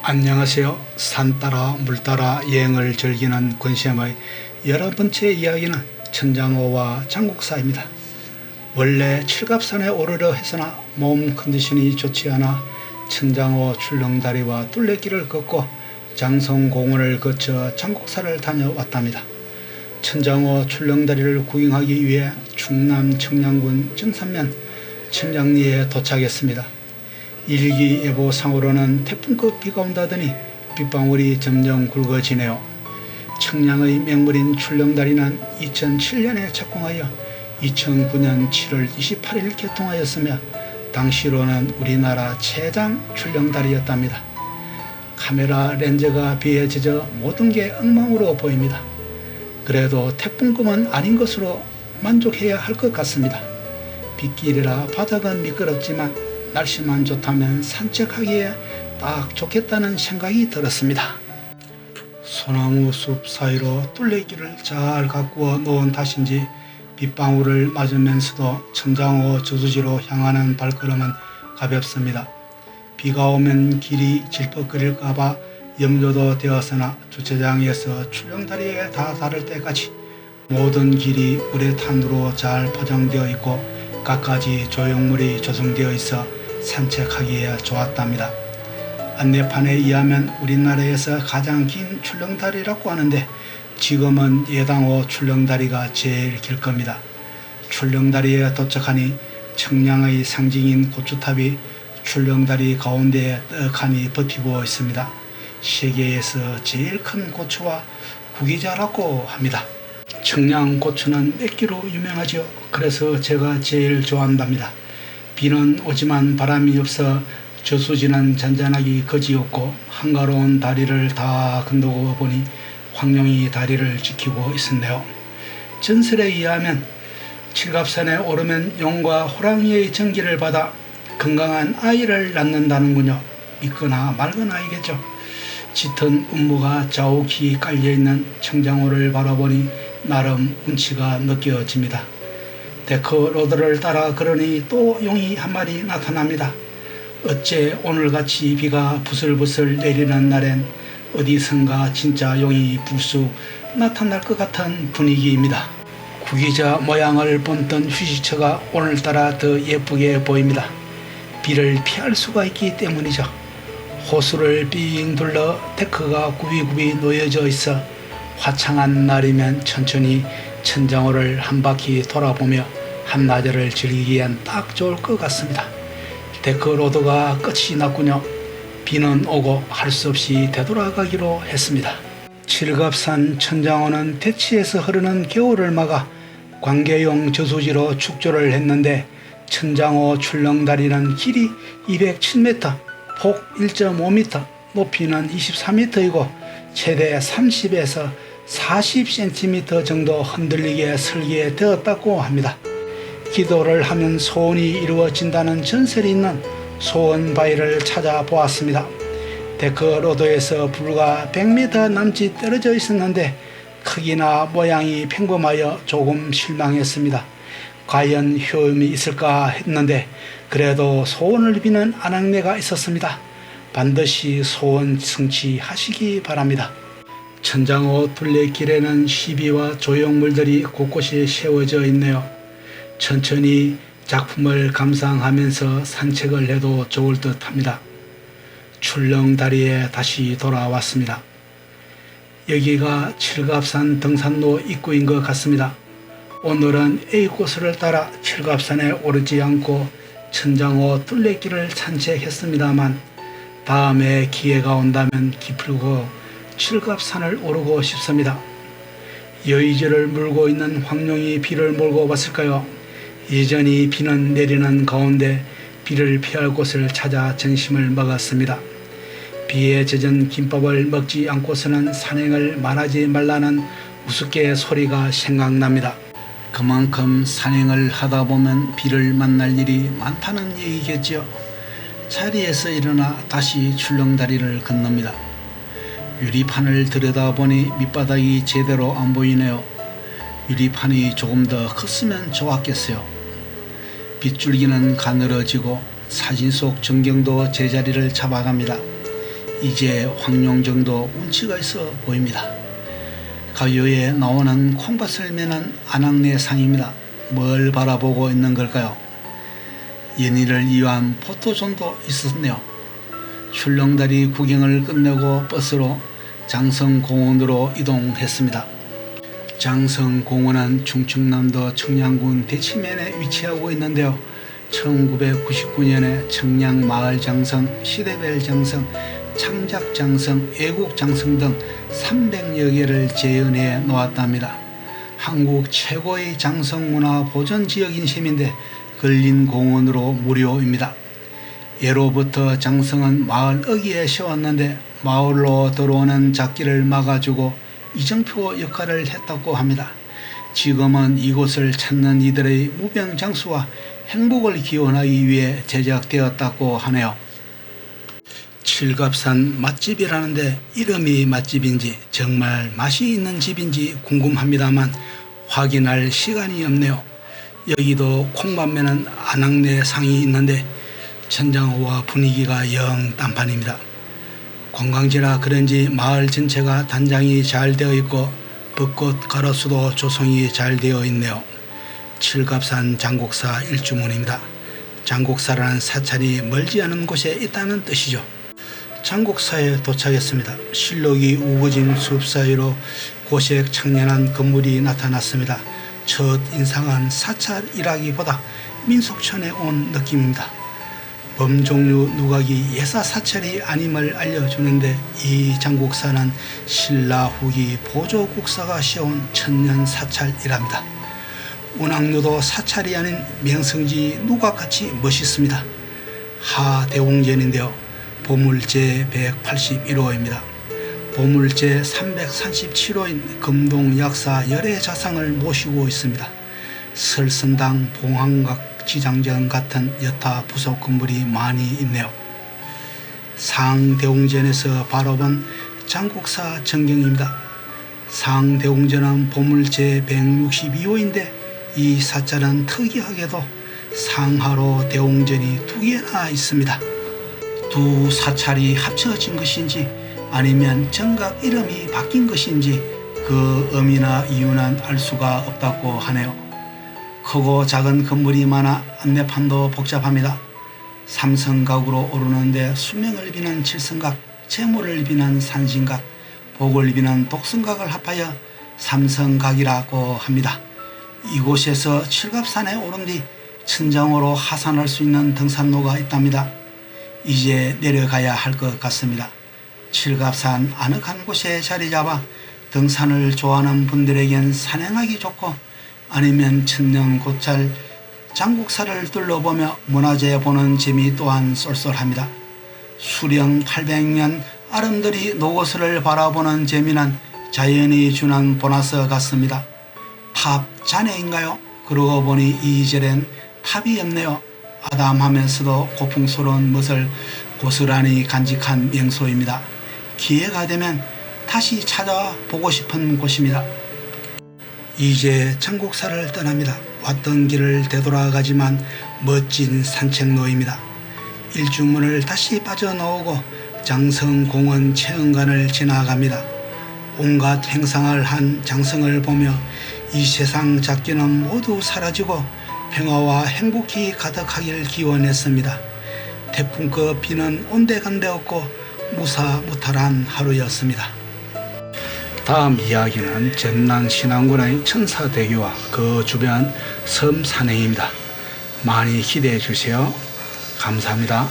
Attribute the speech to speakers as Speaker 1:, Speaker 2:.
Speaker 1: 안녕하세요. 산 따라 물 따라 여행을 즐기는 권시엠의 11번째 이야기는 천장호와 장국사입니다. 원래 칠갑산에 오르려 해서나 몸 컨디션이 좋지 않아 천장호 출렁다리와 둘레길을 걷고 장성공원을 거쳐 장국사를 다녀왔답니다. 천장호 출렁다리를 구경하기 위해 충남 청량군 정산면 청량리에 도착했습니다. 일기예보상으로는 태풍급 비가 온다더니 빗방울이 점점 굵어지네요. 청량의 명물인 출렁다리는 2007년에 착공하여 2009년 7월 28일 개통하였으며 당시로는 우리나라 최장 출렁다리였답니다. 카메라 렌즈가 비에 젖어 모든 게 엉망으로 보입니다. 그래도 태풍급은 아닌 것으로 만족해야 할 것 같습니다. 빗길이라 바닥은 미끄럽지만 날씨만 좋다면 산책하기에 딱 좋겠다는 생각이 들었습니다. 소나무 숲 사이로 둘레길을 잘 가꾸어 놓은 탓인지 빗방울을 맞으면서도 천장호 저수지로 향하는 발걸음은 가볍습니다. 비가 오면 길이 질퍽거릴까봐 염려도 되었으나 주차장에서 출렁다리에 다다를 때까지 모든 길이 우레탄으로 잘 포장되어 있고 갖가지 조형물이 조성되어 있어 산책하기에 좋았답니다. 안내판에 의하면 우리나라에서 가장 긴 출렁다리라고 하는데 지금은 예당호 출렁다리가 제일 길 겁니다. 출렁다리에 도착하니 청량의 상징인 고추탑이 출렁다리 가운데에 떡하니 버티고 있습니다. 세계에서 제일 큰 고추와 구기자라고 합니다. 청량 고추는 맵기로 유명하죠. 그래서 제가 제일 좋아한답니다. 비는 오지만 바람이 없어 저수지는 잔잔하기 거지없고 한가로운 다리를 다 건너고 보니 황룡이 다리를 지키고 있었네요. 전설에 의하면 칠갑산에 오르면 용과 호랑이의 전기를 받아 건강한 아이를 낳는다는군요. 믿거나 말거나이겠죠. 짙은 음모가 자욱히 깔려있는 청장호를 바라보니 나름 운치가 느껴집니다. 데크로드를 따라 걸으니 또 용이 한 마리 나타납니다. 어째 오늘같이 비가 부슬부슬 내리는 날엔 어디선가 진짜 용이 불쑥 나타날 것 같은 분위기입니다. 구기자 모양을 본뜬 휴지처가 오늘따라 더 예쁘게 보입니다. 비를 피할 수가 있기 때문이죠. 호수를 삥 둘러 데크가 굽이굽이 놓여져 있어 화창한 날이면 천천히 천장호를 한 바퀴 돌아보며 한나절을 즐기기엔 딱 좋을 것 같습니다. 데크로드가 끝이 났군요. 비는 오고 할 수 없이 되돌아가기로 했습니다. 칠갑산 천장호는 대치에서 흐르는 겨울을 막아 관계용 저수지로 축조를 했는데 천장호 출렁다리는 길이 207m, 폭 1.5m, 높이는 24m이고 최대 30에서 40cm 정도 흔들리게 설계되었다고 합니다. 기도를 하면 소원이 이루어진다는 전설이 있는 소원바위를 찾아보았습니다. 데크로드에서 불과 100m 남짓 떨어져 있었는데 크기나 모양이 평범하여 조금 실망했습니다. 과연 효험이 있을까 했는데 그래도 소원을 비는 안악내가 있었습니다. 반드시 소원 성취하시기 바랍니다. 천장호 둘레길에는 시비와 조형물들이 곳곳이 세워져 있네요. 천천히 작품을 감상하면서 산책을 해도 좋을 듯 합니다. 출렁다리에 다시 돌아왔습니다. 여기가 칠갑산 등산로 입구인 것 같습니다. 오늘은 A코스를 따라 칠갑산에 오르지 않고 천장호 둘레길을 산책했습니다만 다음에 기회가 온다면 기풀고 칠갑산을 오르고 싶습니다. 여의지를 물고 있는 황룡이 비를 몰고 왔을까요? 여전히 비는 내리는 가운데 비를 피할 곳을 찾아 전심을 먹었습니다. 비에 젖은 김밥을 먹지 않고서는 산행을 말하지 말라는 우습게 소리가 생각납니다. 그만큼 산행을 하다 보면 비를 만날 일이 많다는 얘기겠죠. 자리에서 일어나 다시 출렁다리를 건넙니다. 유리판을 들여다보니 밑바닥이 제대로 안 보이네요. 유리판이 조금 더 컸으면 좋았겠어요. 빗줄기는 가늘어지고 사진 속 전경도 제자리를 잡아갑니다. 이제 황룡정도 운치가 있어 보입니다. 가요에 나오는 콩밭을 매는 안악내상입니다. 뭘 바라보고 있는 걸까요? 연희를 위한 포토존도 있었네요. 출렁다리 구경을 끝내고 버스로 장성공원으로 이동했습니다. 장성공원은 충청남도 청량군 대치면에 위치하고 있는데요. 1999년에 청량마을장성, 시대별장성, 창작장성, 애국장성 등 300여 개를 재현해 놓았답니다. 한국 최고의 장성문화 보존지역인 셈인데 근린공원으로 무료입니다. 예로부터 장성은 마을 어귀에 세웠는데 마을로 들어오는 잣길을 막아주고 이정표 역할을 했다고 합니다. 지금은 이곳을 찾는 이들의 무병장수와 행복을 기원하기 위해 제작되었다고 하네요. 칠갑산 맛집이라는데 이름이 맛집인지 정말 맛이 있는 집인지 궁금합니다만 확인할 시간이 없네요. 여기도 콩밭매는 안악내상이 있는데 천장호와 분위기가 영 딴판입니다. 관광지라 그런지 마을 전체가 단장이 잘 되어 있고 벚꽃 가로수도 조성이 잘 되어 있네요. 칠갑산 장곡사 일주문입니다. 장곡사라는 사찰이 멀지 않은 곳에 있다는 뜻이죠. 장곡사에 도착했습니다. 실록이 우거진 숲 사이로 고색 청량한 건물이 나타났습니다. 첫 인상은 사찰이라기보다 민속촌에 온 느낌입니다. 범종류 누각이 예사 사찰이 아님을 알려주는데 이 장곡사는 신라 후기 보조국사가 세운 천년 사찰이랍니다. 운항류도 사찰이 아닌 명성지 누각같이 멋있습니다. 하대웅전인데요. 보물제 181호입니다. 보물제 337호인 금동약사 열애자상을 모시고 있습니다. 설선당, 봉황각, 지장전 같은 여타 부속 건물이 많이 있네요. 상대웅전에서 바라본 장곡사 전경입니다. 상대웅전은 보물제 162호인데 이 사찰은 특이하게도 상하로 대웅전이 2개나 있습니다. 두 사찰이 합쳐진 것인지 아니면 정각 이름이 바뀐 것인지 그 의미나 이유는 알 수가 없다고 하네요. 크고 작은 건물이 많아 안내판도 복잡합니다. 삼성각으로 오르는데 수명을 비는 칠성각, 재물을 비는 산신각, 복을 비는 독성각을 합하여 삼성각이라고 합니다. 이곳에서 칠갑산에 오른 뒤 천장으로 하산할 수 있는 등산로가 있답니다. 이제 내려가야 할 것 같습니다. 칠갑산 아늑한 곳에 자리 잡아 등산을 좋아하는 분들에겐 산행하기 좋고 아니면 천년 고찰 장곡사를 둘러보며 문화재 보는 재미 또한 쏠쏠합니다. 수령 800년 아름드리 노고스를 바라보는 재미는 자연이 주는 보너스 같습니다. 탑 잔해인가요? 그러고 보니 이 절엔 탑이 없네요. 아담하면서도 고풍스러운 멋을 고스란히 간직한 명소입니다. 기회가 되면 다시 찾아보고 싶은 곳입니다. 이제 장곡사를 떠납니다. 왔던 길을 되돌아가지만 멋진 산책로입니다. 일주문을 다시 빠져나오고 장성공원 체험관을 지나갑니다. 온갖 행상을 한 장성을 보며 이 세상 잡기는 모두 사라지고 평화와 행복이 가득하길 기원했습니다. 태풍급 비는 온데간데 없고 무사무탈한 하루였습니다. 다음 이야기는 전남 신안군의 천사대교와 그 주변 섬 산행입니다. 많이 기대해 주세요. 감사합니다.